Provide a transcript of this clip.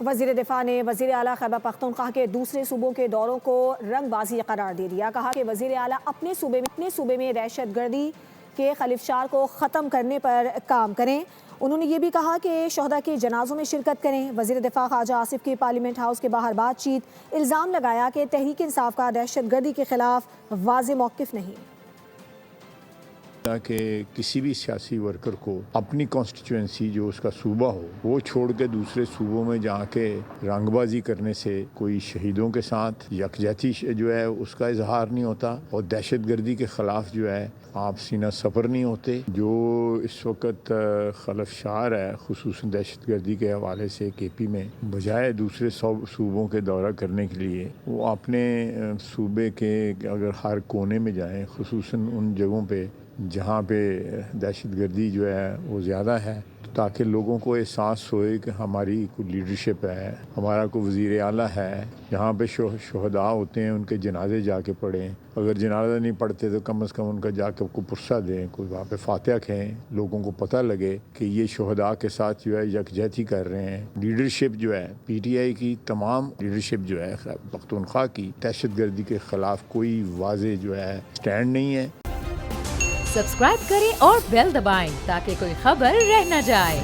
وزیر دفاع نے وزیر اعلیٰ خیبر پختونخوا کے دوسرے صوبوں کے دوروں کو رنگ بازی قرار دے دیا. کہا کہ وزیر اعلیٰ اپنے صوبے میں دہشت گردی کے خلفشار کو ختم کرنے پر کام کریں. انہوں نے یہ بھی کہا کہ شہداء کے جنازوں میں شرکت کریں. وزیر دفاع خواجہ آصف کی پارلیمنٹ ہاؤس کے باہر بات چیت. الزام لگایا کہ تحریک انصاف کا دہشت گردی کے خلاف واضح موقف نہیں. کہ کسی بھی سیاسی ورکر کو اپنی کانسٹیچوئنسی جو اس کا صوبہ ہو وہ چھوڑ کے دوسرے صوبوں میں جا کے رنگ بازی کرنے سے کوئی شہیدوں کے ساتھ یکجہتی جو ہے اس کا اظہار نہیں ہوتا اور دہشت گردی کے خلاف جو ہے آپ سینہ سپر نہیں ہوتے. جو اس وقت خلفشار ہے خصوصاً دہشت گردی کے حوالے سے کے پی میں بجائے دوسرے صوبوں کے دورہ کرنے کے لیے وہ اپنے صوبے کے اگر ہر کونے میں جائیں خصوصاً ان جگہوں پہ جہاں پہ دہشت گردی جو ہے وہ زیادہ ہے تاکہ لوگوں کو احساس ہوئے کہ ہماری کوئی لیڈرشپ ہے, ہمارا کوئی وزیر اعلیٰ ہے. جہاں پہ شہداء ہوتے ہیں ان کے جنازے جا کے پڑھیں, اگر جنازہ نہیں پڑھتے تو کم از کم ان کا جا کے کوئی پرسہ دیں, کوئی وہاں پہ فاتحہ کہیں, لوگوں کو پتہ لگے کہ یہ شہداء کے ساتھ جو ہے یکجہتی کر رہے ہیں. لیڈرشپ جو ہے پی ٹی آئی کی تمام لیڈرشپ جو ہے پختونخوا کی دہشت گردی کے خلاف کوئی واضح جو ہے سٹینڈ نہیں ہے. سبسکرائب کریں اور بیل دبائیں تاکہ کوئی خبر رہ نہ جائے.